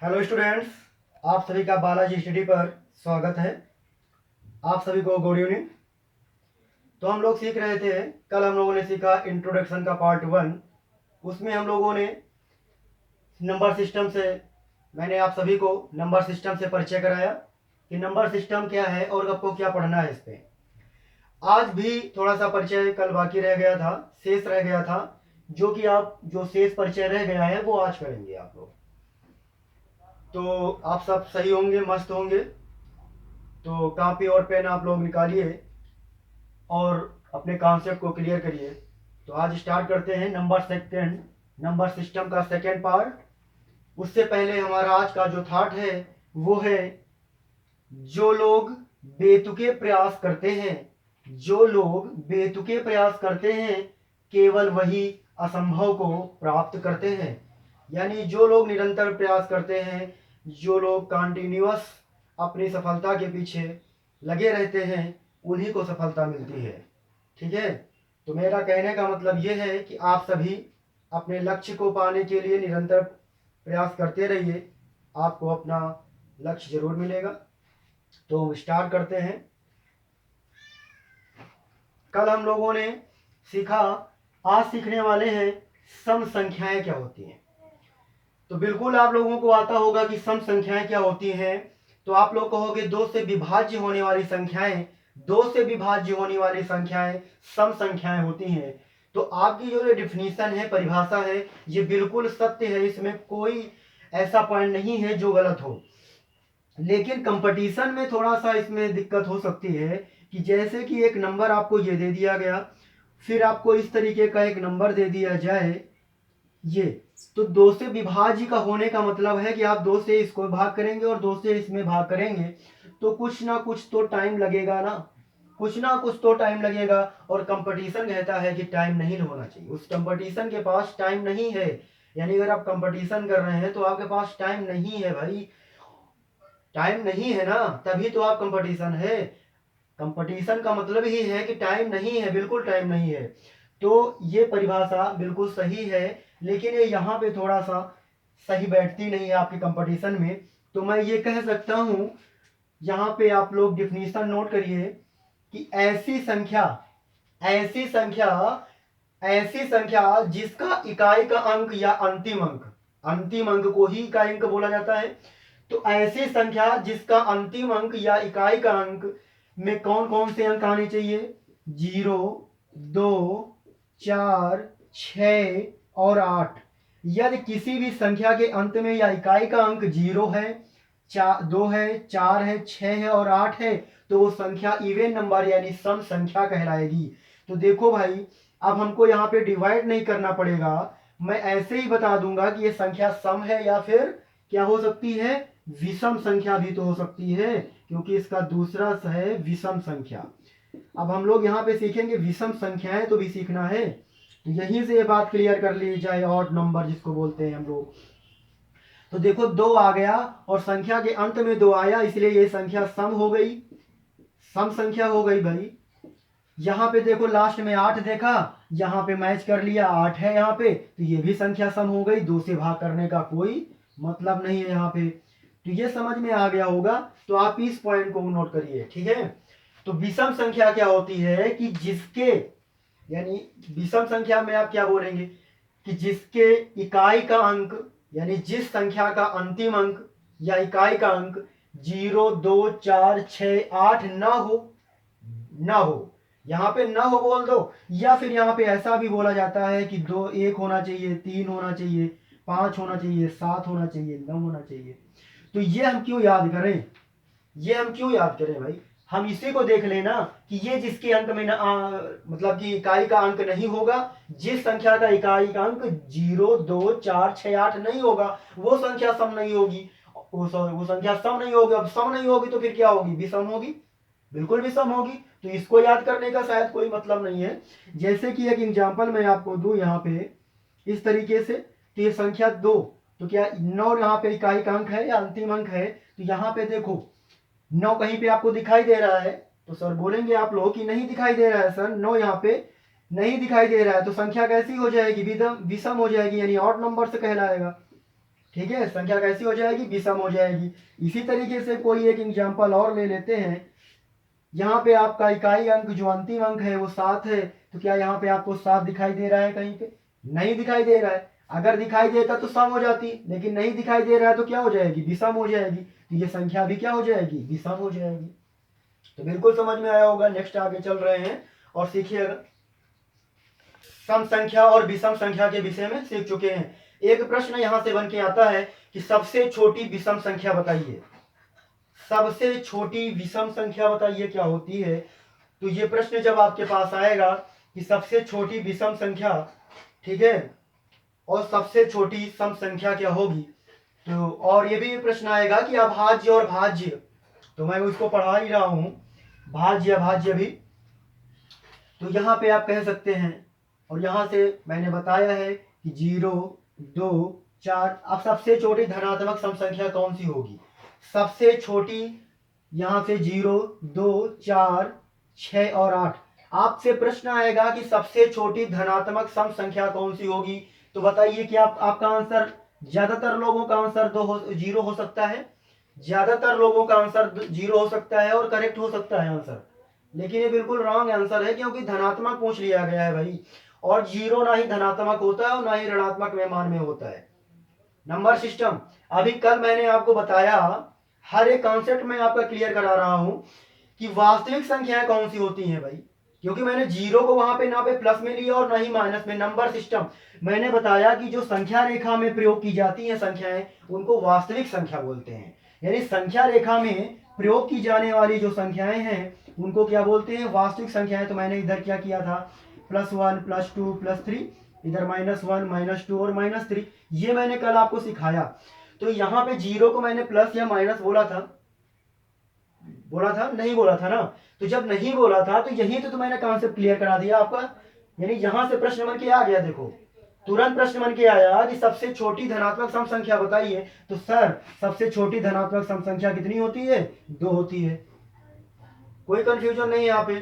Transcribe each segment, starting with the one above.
Hello students, आप सभी का बालाजी स्टडी पर स्वागत है। आप सभी को गुड इवनिंग। तो हम लोग सीख रहे थे, कल हम लोगों ने सीखा इंट्रोडक्शन का पार्ट 1। उसमें हम लोगों ने नंबर सिस्टम से, मैंने आप सभी को नंबर सिस्टम से परिचय कराया कि नंबर सिस्टम क्या है और आपको क्या पढ़ना है इस पे। आज भी थोड़ा सा परिचय कल बाकी रह गया था, शेष रह गया था, जो कि आप जो शेष परिचय रह गया है वो आज करेंगे आप लोग। तो आप सब सही होंगे, मस्त होंगे। तो कॉपी और पेन आप लोग निकालिए और अपने कॉन्सेप्ट को क्लियर करिए। तो आज स्टार्ट करते हैं नंबर सिस्टम का सेकेंड पार्ट। उससे पहले हमारा आज का जो थॉट है वो है, जो लोग बेतुके प्रयास करते हैं, जो लोग बेतुके प्रयास करते हैं केवल वही असंभव को प्राप्त करते हैं। यानी जो लोग निरंतर प्रयास करते हैं, जो लोग कंटिन्यूअस अपनी सफलता के पीछे लगे रहते हैं, उन्हीं को सफलता मिलती है। ठीक है। तो मेरा कहने का मतलब ये है कि आप सभी अपने लक्ष्य को पाने के लिए निरंतर प्रयास करते रहिए, आपको अपना लक्ष्य जरूर मिलेगा। तो स्टार्ट करते हैं। कल हम लोगों ने सीखा, आज सीखने वाले हैं सम संख्याएं क्या होती हैं। तो बिल्कुल आप लोगों को आता होगा कि सम संख्याएं क्या होती हैं। तो आप लोग कहोगे दो से विभाज्य होने वाली संख्याएं, दो से विभाज्य होने वाली संख्याएं सम संख्याएं होती हैं। तो आपकी जो डिफिनीशन है, परिभाषा है, ये बिल्कुल सत्य है, इसमें कोई ऐसा पॉइंट नहीं है जो गलत हो। लेकिन कंपटीशन में थोड़ा सा इसमें दिक्कत हो सकती है कि जैसे कि एक नंबर आपको ये दे दिया गया, फिर आपको इस तरीके का एक नंबर दे दिया जाए ये, तो दो से विभाज्य का होने का मतलब है कि आप दो से इसको भाग करेंगे और दो से इसमें भाग करेंगे, तो कुछ ना कुछ तो टाइम लगेगा ना, कुछ ना कुछ तो टाइम लगेगा। और कंपटीशन कहता है कि टाइम नहीं होना चाहिए, उस कंपटीशन के पास टाइम नहीं है। यानी अगर आप कंपटीशन कर रहे हैं तो आपके पास टाइम नहीं है भाई, टाइम नहीं है ना, तभी तो आप कंपटीशन है। कंपटीशन का मतलब ही है कि टाइम नहीं है, बिल्कुल टाइम नहीं है। तो ये परिभाषा बिल्कुल सही है, लेकिन ये यहाँ पे थोड़ा सा सही बैठती नहीं है आपके कंपटीशन में। तो मैं ये कह सकता हूँ, यहाँ पे आप लोग डिफिनीशन नोट करिए कि ऐसी संख्या ऐसी संख्या जिसका इकाई का अंक या अंतिम अंक को ही इकाई अंक बोला जाता है। तो ऐसी संख्या जिसका अंतिम अंक या इकाई का अंक में कौन कौन से अंक आने चाहिए, 0, 2, 4, 6 और 8। यदि किसी भी संख्या के अंत में या इकाई का अंक 0 है, 2 है, 4 है, 6 है और 8 है, तो वो संख्या इवन नंबर यानी सम संख्या कहलाएगी। तो देखो भाई, अब हमको यहाँ पे डिवाइड नहीं करना पड़ेगा, मैं ऐसे ही बता दूंगा कि ये संख्या सम है या फिर क्या हो सकती है, विषम संख्या भी तो हो सकती है, क्योंकि इसका दूसरा है विषम संख्या। अब हम लोग यहाँ पे सीखेंगे विषम संख्याएं, तो भी सीखना है। तो यहीं से ये बात क्लियर कर ली जाए, ऑड नंबर जिसको बोलते हैं हम लोग। तो देखो 2 आ गया और संख्या के अंत में 2 आया, इसलिए ये संख्या सम हो गई, सम संख्या हो गई भाई। यहाँ पे देखो लास्ट में 8 देखा, यहाँ पे मैच कर लिया, 8 है यहाँ पे, तो ये भी संख्या सम हो गई, 2 से भाग करने का कोई मतलब नहीं है यहाँ पे। तो ये समझ में आ गया होगा, तो आप इस पॉइंट को नोट करिए। ठीक है। तो विषम संख्या क्या होती है कि जिसके, यानी विषम संख्या में आप क्या बोलेंगे कि जिसके इकाई का अंक, यानी जिस संख्या का अंतिम अंक या इकाई का अंक 0, 2, 4, 6, 8 ना हो, यहाँ पे ना हो बोल दो, या फिर यहाँ पे ऐसा भी बोला जाता है कि 2, 1 होना चाहिए, 3 होना चाहिए, 5 होना चाहिए, 7 होना चाहिए, 9 होना चाहिए। तो ये हम क्यों याद करें, ये हम क्यों याद करें भाई, हम इसी को देख लेना कि ये जिसके अंक में मतलब कि इकाई का अंक नहीं होगा, जिस संख्या का इकाई का अंक 0, 2, 4, 6, 8 नहीं होगा, वो संख्या सम नहीं होगी। वो संख्या सम नहीं होगी, अब सम नहीं होगी तो फिर क्या होगी, विषम होगी, बिल्कुल विषम होगी। तो इसको याद करने का शायद कोई मतलब नहीं है। जैसे कि एक एग्जांपल मैं आपको दूं यहाँ पे इस तरीके से, तो ये संख्या 2, तो क्या 9 यहाँ पे इकाई का अंक है या अंतिम अंक है, तो यहाँ पे देखो 9 कहीं पे आपको दिखाई दे रहा है, तो सर बोलेंगे आप लोग कि नहीं दिखाई दे रहा है सर, 9 यहाँ पे नहीं दिखाई दे रहा है, तो संख्या कैसी हो जाएगी, विषम हो जाएगी, यानी ऑड नंबर से कहलाएगा। ठीक है, संख्या कैसी हो जाएगी, विषम हो जाएगी। इसी तरीके से कोई एक एग्जाम्पल और ले लेते हैं। यहाँ पे आपका इकाई अंक जो अंतिम अंक है वो 7 है, तो क्या यहाँ पे आपको 7 दिखाई दे रहा है कहीं पे? नहीं दिखाई दे रहा है। अगर दिखाई देता तो सम हो जाती, लेकिन नहीं दिखाई दे रहा है तो क्या हो जाएगी, विषम हो जाएगी। तो ये संख्या भी क्या हो जाएगी, विषम हो जाएगी। तो बिल्कुल समझ में आया होगा। नेक्स्ट आगे चल रहे हैं और सीखिएगा। सम संख्या और विषम संख्या के विषय में सीख चुके हैं। एक प्रश्न यहां से बन के आता है कि सबसे छोटी विषम संख्या बताइए। सबसे छोटी विषम संख्या बताइए क्या होती है। तो ये प्रश्न जब आपके पास आएगा कि सबसे छोटी विषम संख्या, ठीक है, और सबसे छोटी सम संख्या क्या होगी, तो और ये भी प्रश्न आएगा कि अभाज्य और भाज्य, तो मैं उसको पढ़ा ही रहा हूं, भाज्य अभाज्य भी। तो यहाँ पे आप कह सकते हैं, और यहाँ से मैंने बताया है कि 0, 2, 4। अब सबसे छोटी धनात्मक सम संख्या कौन सी होगी? सबसे छोटी यहाँ से 0, 2, 4, 6 और 8। आपसे प्रश्न आएगा कि सबसे छोटी धनात्मक सम संख्या कौन सी होगी, तो बताइए कि आपका आंसर, ज्यादातर लोगों का आंसर 0 हो सकता है। ज्यादातर लोगों का आंसर 0 हो सकता है और करेक्ट हो सकता है आंसर, लेकिन ये बिल्कुल रॉन्ग आंसर है, क्योंकि धनात्मक पूछ लिया गया है भाई। और 0 ना ही धनात्मक होता है और ना ही ऋणात्मक मान में होता है। नंबर सिस्टम अभी कल मैंने आपको बताया, हर एक कॉन्सेप्ट में आपका क्लियर करा रहा हूं कि वास्तविक संख्याएं कौन सी होती हैं भाई, क्योंकि मैंने 0 को वहां पे ना पे प्लस में लिया और ना ही माइनस में। नंबर सिस्टम मैंने बताया कि जो संख्या रेखा में प्रयोग की जाती हैं संख्याएं, उनको वास्तविक संख्या बोलते हैं। यानी संख्या रेखा में प्रयोग की जाने वाली जो संख्याएं हैं उनको क्या बोलते हैं, वास्तविक संख्याएं। तो मैंने इधर क्या किया था, +1, +2, +3, इधर -1, -2 और -3, ये मैंने कल आपको सिखाया। तो यहाँ पे 0 को मैंने प्लस या माइनस बोला था, नहीं बोला था ना। तो जब नहीं बोला था तो यही तो मैंने कॉन्सेप्ट क्लियर करा दिया आपका। यानी यहां से प्रश्न बन के आ गया, देखो तुरंत प्रश्न बन के आया कि सबसे छोटी धनात्मक सम संख्या बताइए। तो सर सबसे छोटी धनात्मक सम संख्या कितनी होती है, 2 होती है। कोई कंफ्यूजन नहीं यहाँ पे।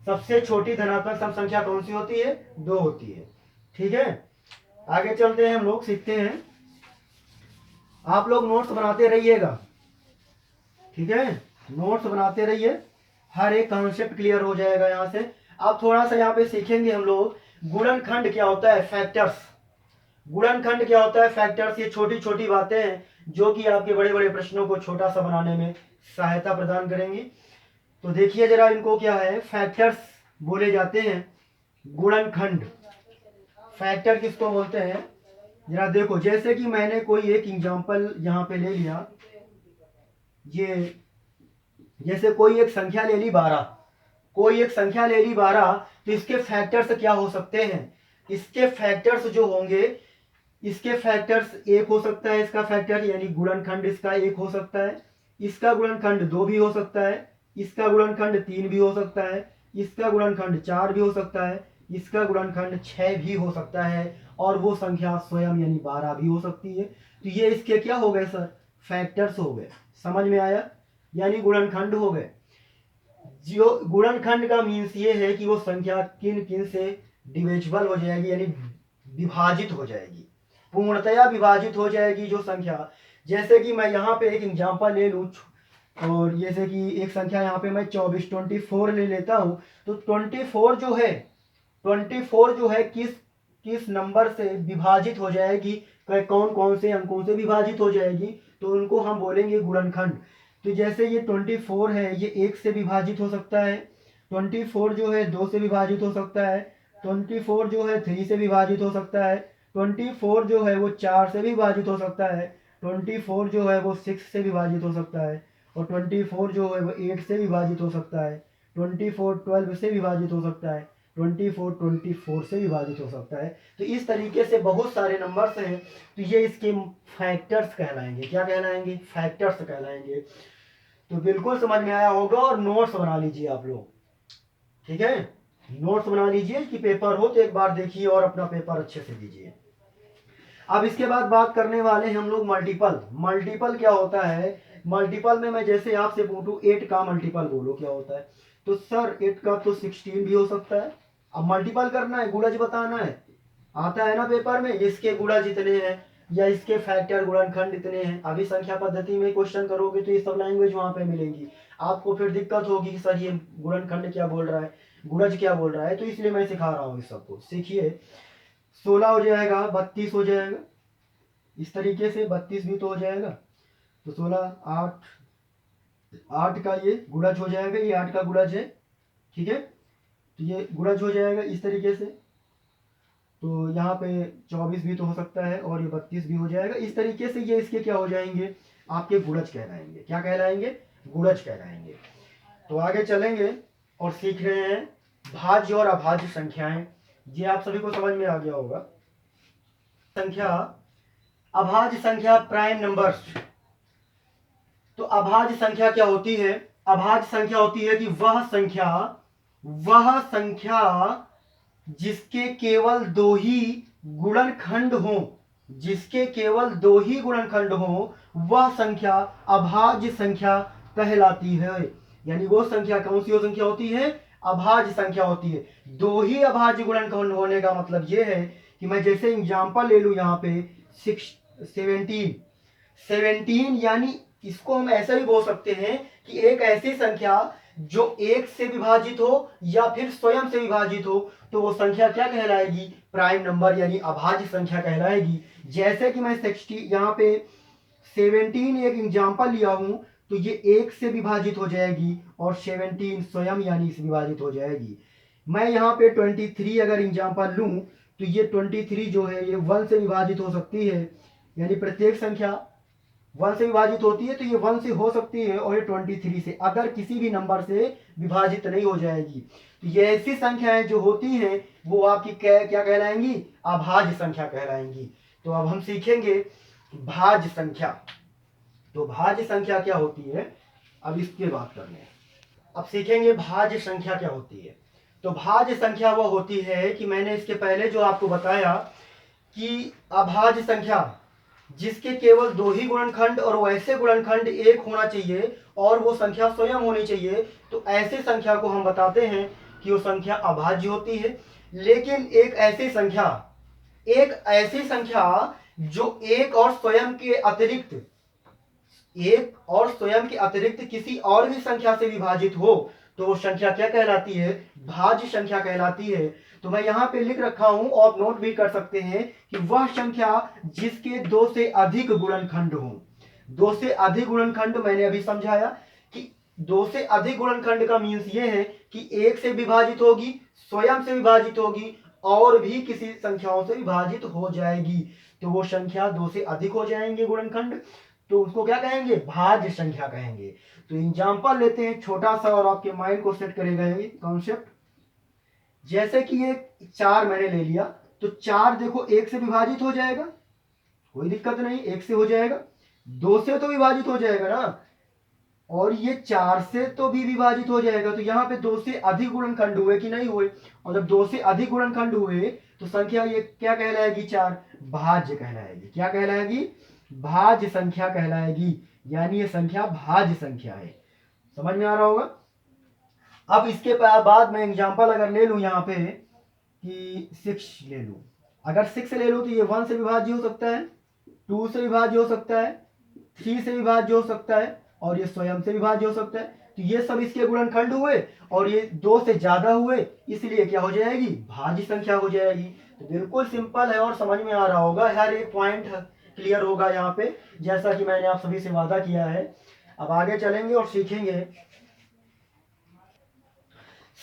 सबसे छोटी धनात्मक सम संख्या कौन सी होती है, 2 होती है। ठीक है, आगे चलते हैं, हम लोग सीखते हैं। आप लोग नोट्स बनाते रहिएगा, ठीक है, नोट्स बनाते रहिए, हर एक कॉन्सेप्ट क्लियर हो जाएगा यहाँ से। अब थोड़ा सा यहाँ पे सीखेंगे हम लोग गुणनखंड क्या होता है, फैक्टर्स। गुणनखंड क्या होता है, फैक्टर्स। ये छोटी छोटी बातें हैं जो कि आपके बड़े बड़े प्रश्नों को छोटा सा बनाने में सहायता प्रदान करेंगी। तो देखिए जरा इनको, क्या है, फैक्टर्स बोले जाते हैं। गुणनखंड फैक्टर किसको बोलते हैं, जरा देखो। जैसे कि मैंने कोई एक एग्जांपल यहाँ पे ले लिया, ये जैसे कोई एक संख्या ले ली 12, कोई एक संख्या ले ली 12, तो इसके फैक्टर्स क्या हो सकते हैं, इसके फैक्टर्स जो होंगे, इसके फैक्टर्स 1 हो सकता है, इसका फैक्टर यानी गुणनखंड इसका 1 हो सकता है, इसका गुणनखंड 2 भी हो सकता है, इसका गुणनखंड 3 भी हो सकता है, इसका गुणनखंड 4 भी हो सकता है, इसका गुणनखंड 6 भी हो सकता है, और वो संख्या स्वयं यानी 12 भी हो सकती है। तो ये इसके क्या हो गए सर, फैक्टर्स हो गए। समझ में आया, यानी गुणनखंड हो गए। जो गुणनखंड का मीन्स ये है कि वो संख्या किन किन से डिविजिबल हो जाएगी, यानी विभाजित हो जाएगी, पूर्णतया विभाजित हो जाएगी जो संख्या। जैसे कि मैं यहाँ पे एक एग्जांपल ले लूँ, और जैसे कि एक संख्या यहाँ पे मैं 24 ले लेता हूँ। तो 24 जो है किस किस नंबर से विभाजित हो जाएगी, कौन कौन से अंकों से विभाजित हो जाएगी, तो उनको हम बोलेंगे गुणनखंड। तो जैसे ये 24 है, ये 1 से विभाजित हो सकता है, 24 जो है 2 से विभाजित हो सकता है, 24 जो है 3 से विभाजित हो सकता है, 24 जो है वो 4 से विभाजित हो सकता है, 24 जो है वो 6 से विभाजित हो सकता है, और 24 जो है वो 8 से विभाजित हो सकता है, 24 12 से विभाजित हो सकता है, 24 से विभाजित हो सकता है। तो इस तरीके से बहुत सारे नंबर्स हैं, तो ये इसके फैक्टर्स कहलाएंगे। क्या कहलाएंगे, फैक्टर्स कहलाएंगे। तो बिल्कुल समझ में आया होगा, और नोट्स बना लीजिए आप लोग, ठीक है, नोट्स बना लीजिए कि पेपर हो तो एक बार देखिए और अपना पेपर अच्छे से दीजिए। अब इसके बाद बात करने वाले हैं हम लोग मल्टीपल। मल्टीपल क्या होता है, मल्टीपल में मैं जैसे आपसे पूछूं 8 का मल्टीपल बोलो क्या होता है, तो सर 8 का तो 16 भी हो सकता है। अब मल्टीपल करना है, गुणज बताना है, आता है ना पेपर में, इसके गुणज इतने हैं, या इसके फैक्टर गुणनखंड इतने हैं। अभी संख्या पद्धति में क्वेश्चन करोगे तो ये सब लैंग्वेज वहां पे मिलेंगी, आपको फिर दिक्कत होगी कि सर ये गुणनखंड क्या बोल रहा है, गुणज क्या बोल रहा है, तो इसलिए मैं सिखा रहा हूँ इस सबको। सीखिए 16 हो जाएगा, 32 हो जाएगा, इस तरीके से 32 भी तो हो जाएगा। तो 16 8 8 का ये गुणज हो जाएगा, ये 8 का गुणज है, ठीक है, तो ये गुणज हो जाएगा इस तरीके से। तो यहाँ पे 24 भी तो हो सकता है और ये 32 भी हो जाएगा। इस तरीके से ये इसके क्या हो जाएंगे, आपके गुणज कहलाएंगे। क्या कहलाएंगे, गुणज कहलाएंगे। तो आगे चलेंगे और सीख रहे हैं भाज्य और अभाज्य संख्याएं। ये आप सभी को समझ में आ गया होगा। संख्या, अभाज्य संख्या, प्राइम नंबर्स। तो अभाज्य संख्या क्या होती है, अभाज्य संख्या होती है कि वह संख्या जिसके केवल दो ही गुणनखंड हो, जिसके केवल दो ही गुणनखंड हो, वह संख्या अभाज्य संख्या कहलाती है। यानी वो संख्या कौन सी संख्या होती है, अभाज्य संख्या होती है। दो ही अभाज्य गुणनखंड होने का मतलब ये है कि मैं जैसे एग्जांपल ले लूं यहाँ पे 17, यानी इसको हम ऐसा ही बोल सकते हैं कि एक ऐसी संख्या जो एक से विभाजित हो या फिर स्वयं से विभाजित हो, तो वो संख्या क्या कहलाएगी, प्राइम नंबर यानी अभाज्य संख्या कहलाएगी। जैसे कि मैं 60 यहाँ पे 17 एक एग्जाम्पल लिया हूं, तो ये एक से विभाजित हो जाएगी और 17 स्वयं यानी से विभाजित हो जाएगी। मैं यहाँ पे 23 अगर एग्जाम्पल लूं, तो ये 23 जो है ये 1 से विभाजित हो सकती है, यानी प्रत्येक संख्या 1 से विभाजित होती है, तो ये 1 से हो सकती है और ये 23 से, अगर किसी भी नंबर से विभाजित नहीं हो जाएगी। तो ये ऐसी संख्याएं जो होती हैं वो आपकी क्या कहलाएंगी, अभाज्य संख्या कहलाएंगी। तो अब हम सीखेंगे भाज्य संख्या। तो भाज्य संख्या क्या होती है, अब इसके बात करने हैं। अब सीखेंगे भाज्य संख्या क्या होती है। तो भाज्य संख्या वो होती है कि मैंने इसके पहले जो आपको बताया कि अभाज्य संख्या जिसके केवल दो ही गुणनखंड और वैसे गुणनखंड एक होना चाहिए और वो संख्या स्वयं होनी चाहिए, तो ऐसे संख्या को हम बताते हैं कि वो संख्या अभाज्य होती है। लेकिन एक ऐसी संख्या जो एक और स्वयं के अतिरिक्त किसी और भी संख्या से विभाजित हो, तो वो संख्या क्या कहलाती है, भाज्य संख्या कहलाती है। तो मैं यहाँ पे लिख रखा हूं और नोट भी कर सकते हैं कि वह संख्या जिसके दो से अधिक गुणनखंड हो। दो से अधिक गुणनखंड मैंने अभी समझाया कि दो से अधिक गुणनखंड का मीन्स ये है कि एक से विभाजित होगी, स्वयं से विभाजित होगी और भी किसी संख्याओं से विभाजित हो जाएगी, तो वो संख्या दो से अधिक हो जाएंगे गुणनखंड, तो उसको क्या कहेंगे, भाज्य संख्या कहेंगे। तो एग्जांपल लेते हैं छोटा सा और आपके माइंड को सेट करेगा ये कॉन्सेप्ट। जैसे कि ये 4 मैंने ले लिया, तो 4 देखो एक से विभाजित हो जाएगा, कोई दिक्कत नहीं, एक से हो जाएगा। 2 से तो विभाजित हो जाएगा ना, और ये 4 से तो भी विभाजित हो जाएगा। तो यहाँ पे 2 से अधिक गुणनखंड हुए कि नहीं हुए, और जब 2 से अधिक गुणनखंड हुए तो संख्या ये क्या कहलाएगी, 4 भाज्य कहलाएगी। क्या कहलाएगी, भाज्य संख्या कहलाएगी, यानी ये संख्या भाज्य संख्या है। समझ में आ रहा होगा। अब इसके बाद मैं एग्जांपल अगर ले लूं यहाँ पे कि 6 ले लूं, अगर 6 ले लूं तो ये 1 से विभाज्य हो सकता है, 2 से विभाज्य हो सकता है, 3 से विभाज्य हो सकता है और ये स्वयं से विभाज्य हो सकता है। तो ये सब इसके गुणनखंड हुए और ये 2 से ज्यादा हुए, इसलिए क्या हो जाएगी, भाज्य संख्या हो जाएगी। तो बिल्कुल सिंपल है और समझ में आ रहा होगा, हर एक पॉइंट क्लियर होगा यहाँ पे, जैसा कि मैंने आप सभी से वादा किया है। अब आगे चलेंगे और सीखेंगे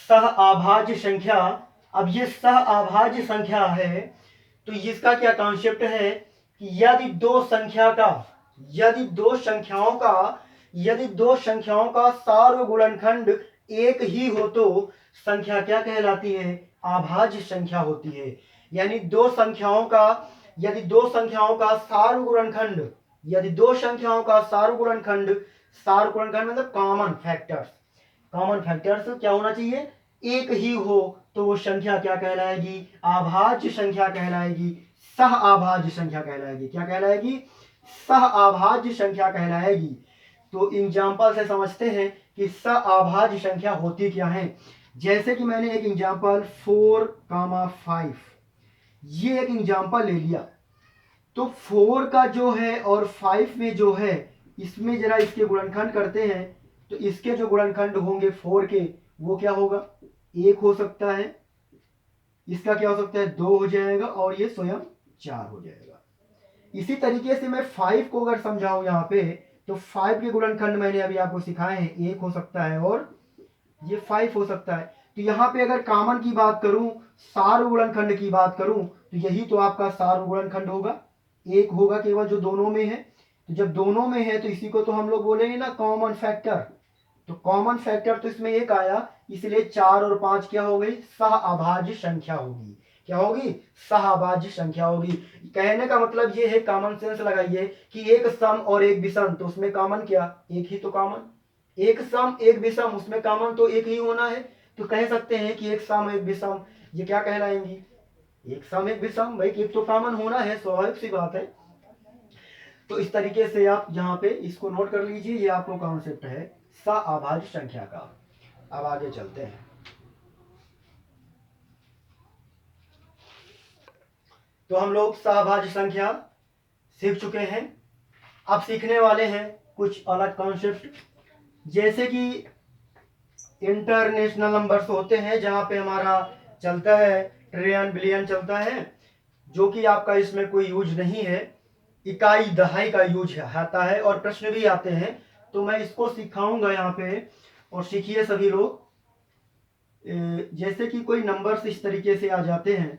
सह अभाज्य संख्या। अब ये सह अभाज्य संख्या है, तो इसका क्या कॉन्सेप्ट है कि यदि दो संख्याओं का सार्वगुणनखंड एक ही हो तो संख्या क्या कहलाती है, अभाज्य संख्या होती है। यानी यदि दो संख्याओं का सार्वगुणनखंड मतलब कॉमन फैक्टर्स क्या होना चाहिए, एक ही हो, तो वो संख्या क्या कहलाएगी, अभाज्य संख्या कहलाएगी, सह अभाज्य संख्या कहलाएगी। क्या कहलाएगी, सह अभाज्य संख्या कहलाएगी। तो एग्जांपल से समझते हैं कि सह अभाज्य संख्या होती क्या है। जैसे कि मैंने एक एग्जांपल 4, 5 ये एक एग्जांपल ले लिया, तो 4 का जो है और 5 में जो है, इसमें जरा इसके गुणनखंड करते हैं, तो इसके जो गुणनखंड होंगे 4 के, वो क्या होगा, 1 हो सकता है, इसका क्या हो सकता है 2 हो जाएगा, और ये स्वयं 4 हो जाएगा। इसी तरीके से मैं 5 को अगर समझाऊं यहाँ पे, तो 5 के गुणनखंड मैंने अभी आपको सिखाए हैं, 1 हो सकता है और ये 5 हो सकता है। तो यहाँ पे अगर कॉमन की बात करूं, सार्व गुणनखंड की बात करूं, तो यही तो आपका सार्व गुणनखंड होगा, 1 होगा केवल जो दोनों में है। तो जब दोनों में है तो इसी को तो हम लोग बोलेंगे ना कॉमन फैक्टर। तो कॉमन फैक्टर तो इसमें 1 आया, इसलिए 4 और 5 क्या हो गई, सहअभाज्य संख्या होगी। क्या होगी, सहअभाज्य संख्या होगी। कहने का मतलब ये है, कॉमन सेंस लगाइए कि एक सम और एक विषम, तो उसमें कॉमन क्या, एक ही तो कॉमन, एक सम एक विषम, उसमें कॉमन तो एक ही होना है। तो कह सकते हैं कि एक सम एक विषम, ये क्या कहलाएंगी, एक सम एक विषम, भाई एक तो कॉमन होना है, स्वाभाविक सी बात है। तो इस तरीके से आप यहाँ पे इसको नोट कर लीजिए, ये आपको कॉन्सेप्ट है सहअभाज्य संख्या का। अब आगे चलते हैं। तो हम लोग सहअभाज्य संख्या सीख चुके हैं, अब सीखने वाले हैं कुछ अलग कॉन्सेप्ट, जैसे कि इंटरनेशनल नंबर्स होते हैं, जहां पे हमारा चलता है ट्रिलियन बिलियन चलता है, जो कि आपका इसमें कोई यूज नहीं है, इकाई दहाई का यूज आता है और प्रश्न भी आते हैं। तो मैं इसको सिखाऊंगा यहाँ पे, और सीखिए सभी लोग। जैसे कि कोई नंबर्स इस तरीके से आ जाते हैं,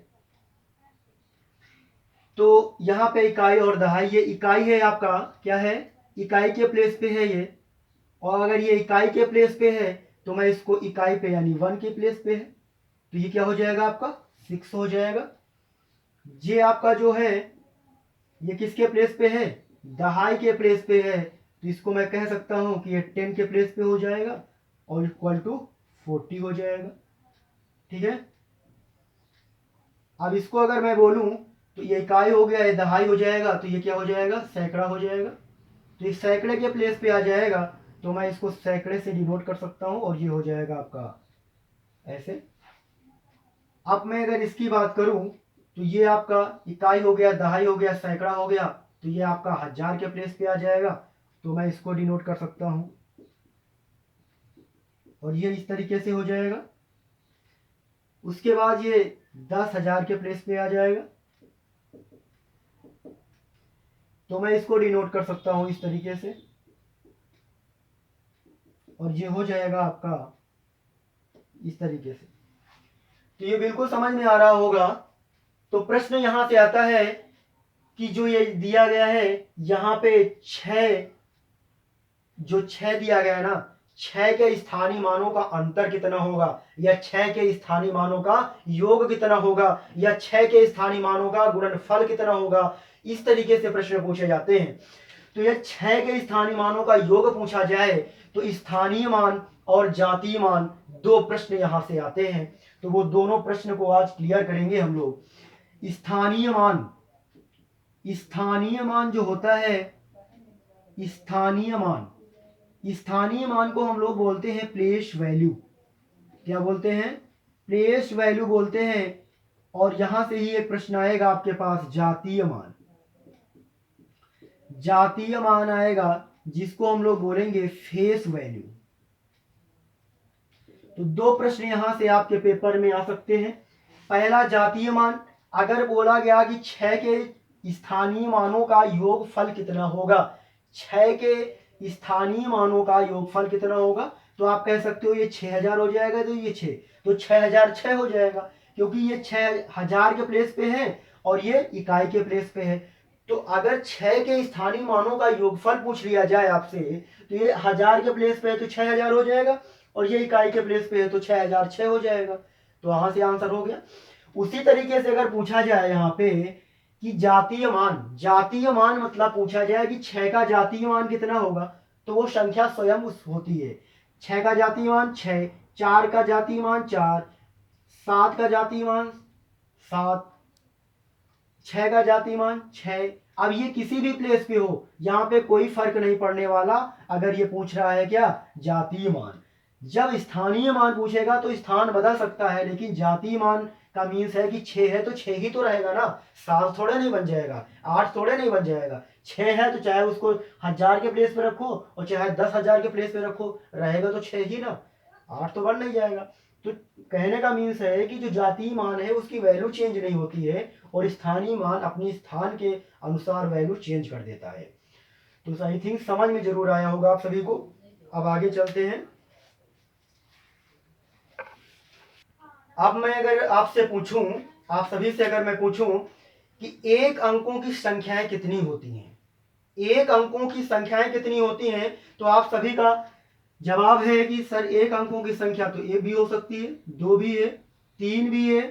तो यहाँ पे इकाई और दहाई, ये इकाई है आपका, क्या है, इकाई के प्लेस पे है ये, और अगर ये इकाई के प्लेस पे है तो मैं इसको इकाई पे यानी 1 के प्लेस पे है, तो ये क्या हो जाएगा आपका 6 हो जाएगा। ये आपका जो है ये किसके प्लेस पे है, दहाई के प्लेस पे है, तो इसको मैं कह सकता हूं कि ये 10 के प्लेस पे हो जाएगा और इक्वल टू 40 हो जाएगा। ठीक है, अब इसको अगर मैं बोलूं तो ये इकाई हो गया, ये दहाई हो जाएगा, तो ये क्या हो जाएगा, सैकड़ा हो जाएगा। तो ये सैकड़े के प्लेस पे आ जाएगा, तो मैं इसको सैकड़े से डिनोट कर सकता हूं, और ये हो जाएगा आपका ऐसे। अब मैं अगर इसकी बात करूं, तो ये आपका इकाई हो गया, दहाई हो गया, सैकड़ा हो गया, तो ये आपका 1000 के प्लेस पे आ जाएगा, तो मैं इसको डिनोट कर सकता हूं, और ये इस तरीके से हो जाएगा। उसके बाद ये 10,000 के प्लेस पे आ जाएगा, तो मैं इसको डिनोट कर सकता हूं इस तरीके से, और ये हो जाएगा आपका इस तरीके से। तो ये बिल्कुल समझ में आ रहा होगा। तो प्रश्न यहां से आता है कि जो ये दिया गया है यहाँ पे 6, जो 6 दिया गया है ना, 6 के स्थानीय मानों का अंतर कितना होगा, या 6 के स्थानीय मानों का योग कितना होगा, या 6 के स्थानीय मानों का गुणनफल कितना होगा, इस तरीके से प्रश्न पूछे जाते हैं। तो यह 6 के स्थानीय मानों का योग पूछा जाए तो स्थानीय मान और जातीय मान 2 प्रश्न यहां से आते हैं, तो वो दोनों प्रश्न को आज क्लियर करेंगे हम लोग। स्थानीय मान, स्थानीय मान जो होता है, स्थानीय मान, स्थानीय मान को हम लोग बोलते हैं प्लेस वैल्यू। क्या बोलते हैं, प्लेस वैल्यू बोलते हैं। और यहां से ही एक प्रश्न आएगा आपके पास जातीय मान, जातीय मान आएगा, जिसको हम लोग बोलेंगे फेस वैल्यू। तो 2 प्रश्न यहां से आपके पेपर में आ सकते हैं। पहला जातीय मान, अगर बोला गया कि 6 के स्थानीय मानों का योगफल कितना होगा, 6 के स्थानीय मानों का योगफल कितना होगा, तो आप कह सकते हो ये 6000 हो जाएगा, तो ये 6, तो 6006 हो जाएगा, क्योंकि ये 6000 के प्लेस पे है और ये इकाई के प्लेस पे है। तो अगर 6 के स्थानीय मानों का योगफल पूछ लिया जाए आपसे, तो ये 1000 के प्लेस पे है तो 6000 हो जाएगा, और ये इकाई के प्लेस पे है तो 6006 हो जाएगा। तो वहां से आंसर हो गया। उसी तरीके से अगर पूछा जाए यहाँ पे कि जातीय मान, जातीय मान मतलब पूछा जाए कि 6 का जातीय मान कितना होगा, तो वो संख्या स्वयं उस होती है। 6 का जातीय मान 6, 4 का जातीय मान 4, 7 का जातीय मान 7, 6 का जातीय मान 6। अब ये किसी भी प्लेस पे हो, यहाँ पे कोई फर्क नहीं पड़ने वाला, अगर ये पूछ रहा है क्या, जातीय मान। जब स्थानीय मान पूछेगा तो स्थान बदल सकता है, लेकिन जातीय मान का मीन्स है कि 6 है तो 6 ही तो रहेगा ना, 7 थोड़े नहीं बन जाएगा, 8 थोड़े नहीं बन जाएगा। 6 है तो चाहे उसको 1000 के प्लेस पे रखो और चाहे 10,000 के प्लेस पे रखो, रहेगा तो 6 ही ना, 8 तो बन नहीं जाएगा। तो कहने का मीन्स है कि जो जातीय मान है उसकी वैल्यू चेंज नहीं होती है और स्थानीय मान अपनी स्थान के अनुसार वैल्यू चेंज कर देता है। तो आई थिंक समझ में जरूर आया होगा आप सभी को। अब आगे चलते हैं। अब मैं अगर आपसे पूछूं, आप सभी से अगर मैं पूछूं कि एक अंकों की संख्याएं कितनी होती हैं, एक अंकों की संख्याएं कितनी होती हैं, तो आप सभी का जवाब है कि सर एक अंकों की संख्या तो एक भी हो सकती है, 2 भी है, 3 भी है,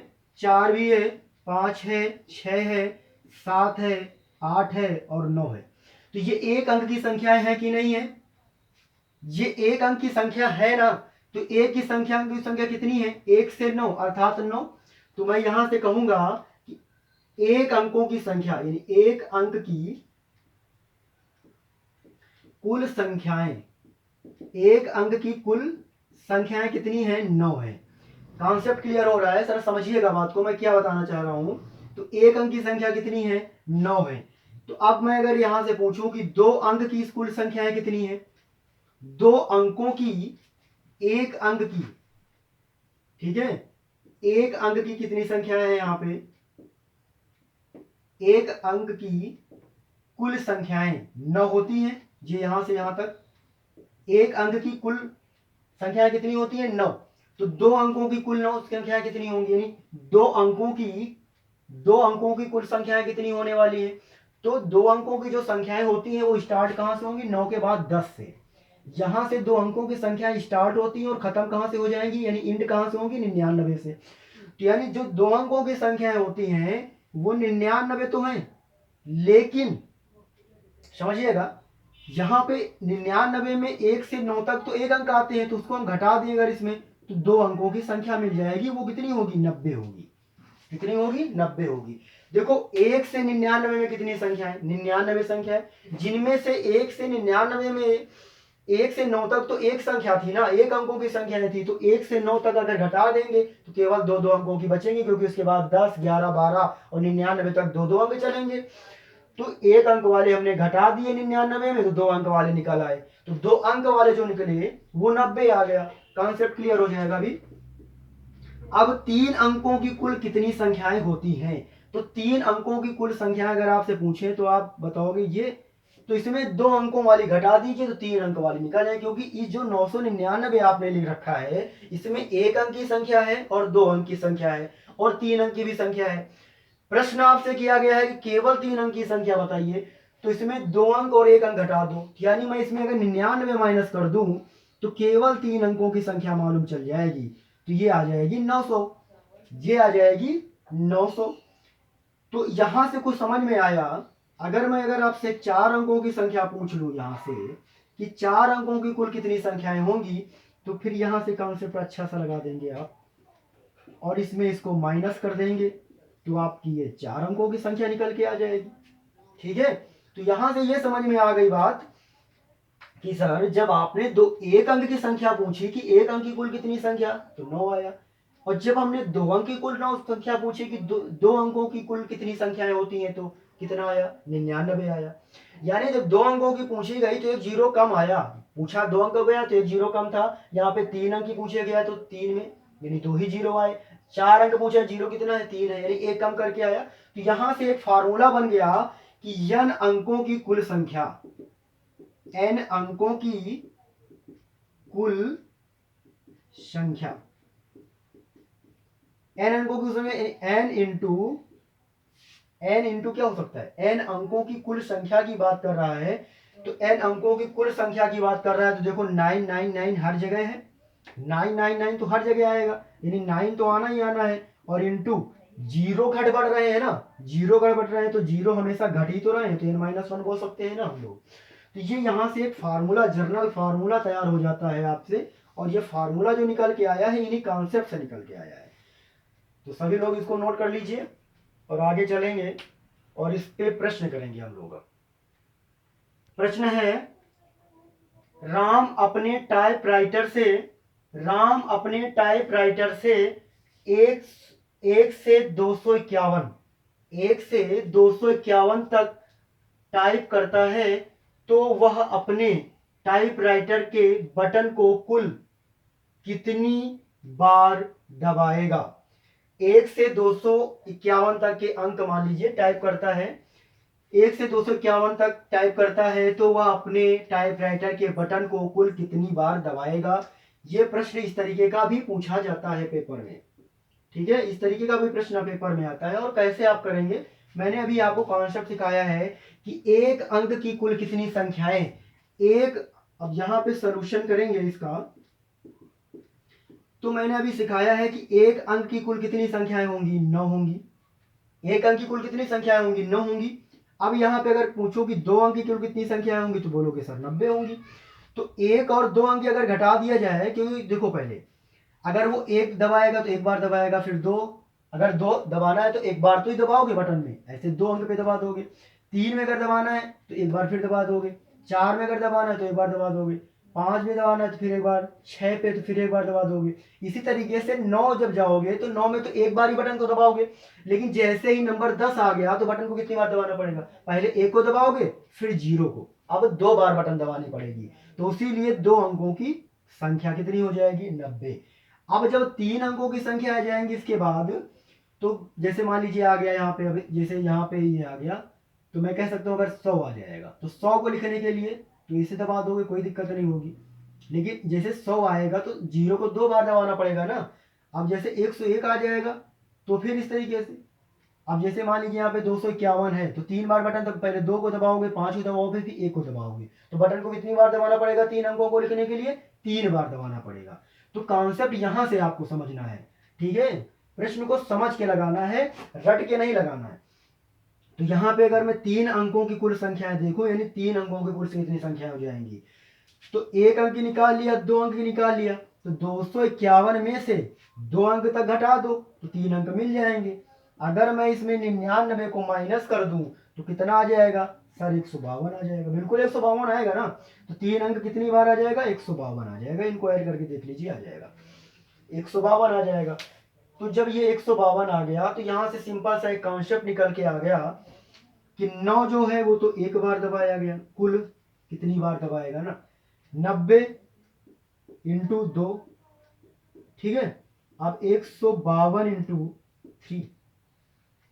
4 भी है, 5 है, 6 है, 7 है, 8 है और 9 है। तो ये एक अंक की संख्याएं हैं कि नहीं है? ये एक अंक की संख्या है ना। तो एक की संख्या कितनी है? 1 से 9 अर्थात 9। तो मैं यहां से कहूंगा कि एक अंकों की संख्या यानी एक अंक की कुल संख्याएं, एक अंक की कुल संख्याएं कितनी है? 9 है। कॉन्सेप्ट क्लियर हो रहा है? सर समझिएगा बात को, मैं क्या बताना चाह रहा हूं। तो एक अंक की संख्या कितनी है? 9 है। तो अब मैं अगर यहां से पूछूं कि दो अंक की कुल संख्याएं कितनी है, दो अंकों की, एक अंक की, ठीक है, एक अंक की कितनी संख्या है? यहां पे एक अंक की कुल संख्याएं 9 होती हैं। ये यहां से यहां तक एक अंक की कुल संख्याएं कितनी होती है? 9। तो दो अंकों की कुल 9 संख्याएं कितनी होंगी? यानी दो अंकों की कुल संख्याएं कितनी होने वाली है? तो दो अंकों की जो संख्याएं होती हैं वो स्टार्ट कहां से होंगी? 9 के बाद 10 से। यहां से दो अंकों की संख्या स्टार्ट होती है और खत्म कहां से हो जाएंगी? यानी इंड कहां से होगी? 99 से। तो यानी जो दो अंकों की संख्याएं होती हैं वो 99 तो हैं, लेकिन समझिएगा यहां पे 99 में 1 से 9 तक तो एक अंक आते हैं, तो उसको हम घटा दें अगर इसमें, तो दो अंकों की संख्या मिल जाएगी। वो कितनी होगी? 90 होगी। कितनी होगी? 90 होगी। देखो 1 से 99 में कितनी संख्या है? 99 संख्या है, जिनमें से 1 से 99 में 1 से 9 तक तो एक संख्या थी ना, एक अंकों की संख्या थी। तो 1 से 9 तक अगर घटा देंगे तो केवल दो दो अंकों की बचेंगी, क्योंकि उसके बाद 10, 11, 12 और 99 तक दो दो अंक चलेंगे। तो एक अंक वाले हमने घटा दिए 99 में, तो दो अंक वाले निकल आए। तो दो अंक वाले जो निकले वो 90 आ गया। कॉन्सेप्ट क्लियर हो जाएगा अभी। अब तीन अंकों की कुल कितनी संख्याएं होती हैं? तो तीन अंकों की कुल संख्या अगर आपसे पूछे तो आप बताओगे ये, तो इसमें दो अंकों वाली घटा दीजिए तो तीन अंक वाली निकल जाए, क्योंकि इस जो 999 आपने लिख रखा है इसमें एक अंक की संख्या है और दो अंक की संख्या है और तीन अंक की भी संख्या है। प्रश्न आपसे किया गया है कि केवल तीन अंक की संख्या बताइए, तो इसमें दो अंक और एक अंक घटा दो। यानी मैं इसमें अगर 99 माइनस कर दूं तो केवल तीन अंकों की संख्या मालूम चल जाएगी। तो ये आ जाएगी 900, ये आ जाएगी 900। तो यहां से कुछ समझ में आया? अगर आपसे चार अंकों की संख्या पूछ लूं यहां से कि चार अंकों की कुल कितनी संख्याएं होंगी, तो फिर यहां से कॉन्सेप्ट अच्छा सा लगा देंगे आप और इसमें इसको माइनस कर देंगे, तो आपकी ये चार अंकों की संख्या निकल के आ जाएगी। ठीक है, तो यहां से ये समझ में आ गई बात कि सर जब आपने दो एक अंक की संख्या पूछी कि एक अंक की कुल कितनी संख्या, तो 9 आया। और जब हमने दो अंक की कुल 9 संख्या पूछी कि दो अंकों की कुल कितनी संख्याएं होती हैं, तो कितना आया? 99 आया। यानी जब दो अंकों की पूछी गई तो एक जीरो कम आया। पूछा दो अंक गया तो एक जीरो कम था। यहाँ पे तीन अंक की पूछे गया तो तीन में यानी दो ही जीरो आए। चार अंक पूछा, जीरो कितना है? तीन है, यानी एक कम करके आया। तो यहां से एक फार्मूला बन गया कि n अंकों की कुल संख्या, n अंकों की कुल संख्या, n अंकों की संख्या n इंटू क्या हो सकता है? n अंकों की कुल संख्या की बात कर रहा है, तो n अंकों की कुल संख्या की बात कर रहा है। तो देखो 999 हर जगह है, 999 तो हर जगह आएगा, यानी 9 तो आना ही आना है। और इंटू जीरो घट बढ़ रहे हैं ना, जीरो घट बढ़ रहे हैं तो जीरो हमेशा घट ही तो रहे हैं, तो n-1 बोल सकते हैं ना हम लोग। तो ये यहाँ से एक फार्मूला, जर्नल फार्मूला तैयार हो जाता है आपसे, और ये फार्मूला जो निकल के आया है इन्हीं कॉन्सेप्ट से निकल के आया है। तो सभी लोग इसको नोट कर लीजिए और आगे चलेंगे और इस पे प्रश्न करेंगे हम लोग। प्रश्न है, राम अपने टाइपराइटर से एक 1 से 251, 1 से 251 तक टाइप करता है तो वह अपने टाइपराइटर के बटन को कुल कितनी बार दबाएगा। 1 से 251 तक के अंक मान लीजिए टाइप करता है, 1 से 251 तक टाइप करता है तो वह अपने टाइपराइटर के बटन को कुल कितनी बार दबाएगा। यह प्रश्न इस तरीके का भी पूछा जाता है पेपर में। ठीक है, इस तरीके का भी प्रश्न पेपर में आता है। और कैसे आप करेंगे, मैंने अभी आपको कॉन्सेप्ट सिखाया है कि एक अंक की कुल कितनी संख्याएं, एक, अब यहां पे सॉल्यूशन करेंगे इसका, तो मैंने अभी सिखाया है कि एक अंक की कुल कितनी संख्याएं होंगी, 9 होंगी। एक अंक की कुल कितनी संख्याएं होंगी, 9 होंगी। अब यहाँ पे अगर पूछो कि 2 अंक की कुल कितनी संख्याएं होंगी तो बोलोगे सर 90 होंगी। तो 1 और 2 अंक अगर घटा दिया जाए, क्योंकि देखो पहले अगर वो 1 दबाएगा तो एक बार दबाएगा, फिर 2, अगर 2 दबाना है तो एक बार तो ही दबाओगे बटन में, ऐसे 2 अंक पे दबा दोगे। 3 में अगर दबाना है तो एक बार फिर दबा दोगे। 4 में अगर दबाना है तो एक बार दबा दोगे। 5 में दबाना है तो फिर एक बार, 6 पे तो फिर एक बार दबा दोगे। इसी तरीके से 9 जब जाओगे तो 9 में तो एक बार ही बटन को दबाओगे, लेकिन जैसे ही नंबर 10 आ गया तो बटन को कितनी बार दबाना पड़ेगा, पहले 1 को दबाओगे फिर 0 को, अब 2 बार बटन दबानी पड़ेगी। तो इसीलिए 2 अंकों की संख्या कितनी हो जाएगी, 90। अब जब 3 अंकों की संख्या आ जाएंगी इसके बाद, तो जैसे मान लीजिए आ गया यहाँ पे, अभी जैसे यहाँ पे ये आ गया, तो मैं कह सकता हूँ अगर 100 आ जाएगा तो 100 को लिखने के लिए तो इसे दबा दोगे, कोई दिक्कत नहीं होगी। लेकिन जैसे 100 आएगा तो 0 को 2 बार दबाना पड़ेगा ना। अब जैसे 101 आ जाएगा तो फिर इस तरीके से, अब जैसे मान लीजिए यहाँ पे 251 है तो 3 बार बटन, तो पहले 2 को दबाओगे, 5 को दबाओगे, फिर 1 को दबाओगे, तो बटन को कितनी बार दबाना पड़ेगा, 3 अंकों को लिखने के लिए 3 बार दबाना पड़ेगा। तो कॉन्सेप्ट यहां से आपको समझना है। ठीक है, प्रश्न को समझ के लगाना है, रट के नहीं लगाना है। तो यहां पे अगर मैं 3 अंकों की कुल संख्याएं देखूं, यानी 3 अंकों की कुल से कितनी संख्या हो जाएंगी, तो 1 अंक निकाल लिया, 2 अंक निकाल लिया, तो 251 में से 2 अंक तक घटा दो तो 3 अंक मिल जाएंगे। अगर मैं इसमें 99 को माइनस कर दूं तो कितना आ जाएगा सर, 152 आ जाएगा। बिल्कुल 152 आएगा ना। तो 3 अंक कितनी बार आ जाएगा, 152 आ जाएगा। इनको ऐड करके देख लीजिए, आ जाएगा 152 आ जाएगा। तो जब ये 152 आ गया तो यहां से सिंपल सा एक कॉन्सेप्ट निकल के आ गया कि 9 जो है वो तो एक बार दबाया गया, कुल कितनी बार दबाएगा ना, 90 इंटू 2। ठीक है, अब 152 इंटू 3,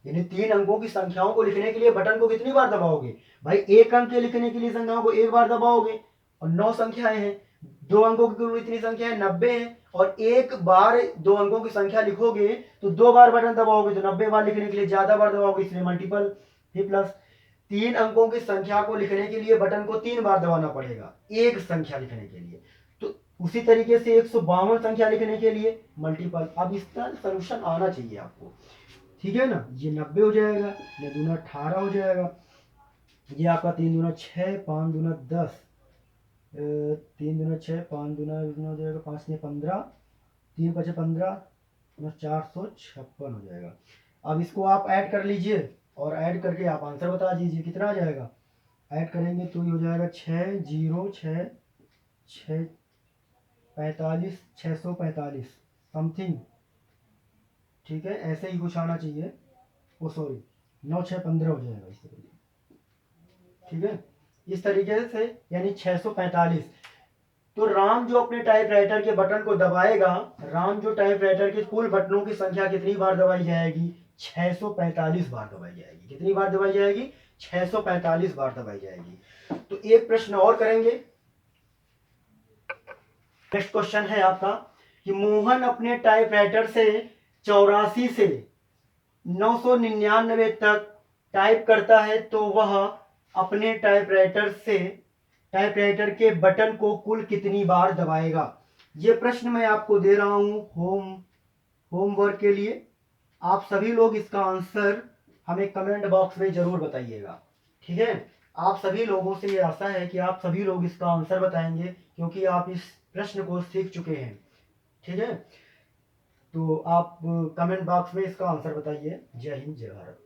यानी 3 अंकों की संख्याओं को लिखने के लिए बटन को कितनी बार दबाओगे भाई, एक अंक के लिखने के लिए संख्याओं को एक बार दबाओगे, और 9 संख्याएं हैं, 2 अंकों की कुल इतनी संख्या है 90 है, और एक बार 2 अंकों की संख्या लिखोगे तो 2 बार बटन दबाओगे, तो 90 बार लिखने के लिए ज्यादा बार दबाओगे, इसलिए मल्टीपल। फिर प्लस 3 अंकों की संख्या को लिखने के लिए बटन को 3 बार दबाना पड़ेगा एक संख्या लिखने के लिए, तो उसी तरीके से 152 संख्या लिखने के लिए मल्टीपल। अब इसका सोल्यूशन आना चाहिए आपको। ठीक है ना, ये 90 हो जाएगा, ये दूना 18 हो जाएगा, ये आपका 3 दूना 6, 5 दूना 10, 3 दूना 6, 5 दूना हो जाएगा 5 ने 15, 3 5 15, 456 हो जाएगा। अब इसको आप ऐड कर लीजिए और ऐड करके आप आंसर बता दीजिए कितना आ जाएगा। ऐड करेंगे तो ये हो जाएगा 606 645 645 समथिंग। ठीक है, ऐसे ही कुछ आना चाहिए। ओ सॉरी, 9615 हो जाएगा इस तरीके। ठीक है, इस तरीके से, यानी 645। तो राम जो अपने टाइपराइटर के बटन को दबाएगा, राम जो टाइपराइटर के कुल बटनों की संख्या कितनी बार दबाई जाएगी, 645 बार दबाई जाएगी। कितनी बार दबाई जाएगी, 645 बार दबाई जाएगी। तो एक प्रश्न और करेंगे। नेक्स्ट क्वेश्चन है आपका कि मोहन अपने टाइपराइटर से 84 से 999 तक टाइप करता है तो वह अपने टाइपराइटर के बटन को कुल कितनी बार दबाएगा। यह प्रश्न मैं आपको दे रहा हूं होमवर्क के लिए। आप सभी लोग इसका आंसर हमें कमेंट बॉक्स में जरूर बताइएगा। ठीक है, आप सभी लोगों से ये आशा है कि आप सभी लोग इसका आंसर बताएंगे, क्योंकि आप इस प्रश्न को सीख चुके हैं। ठीक है, तो आप कमेंट बॉक्स में इसका आंसर बताइए। जय हिंद, जय भारत।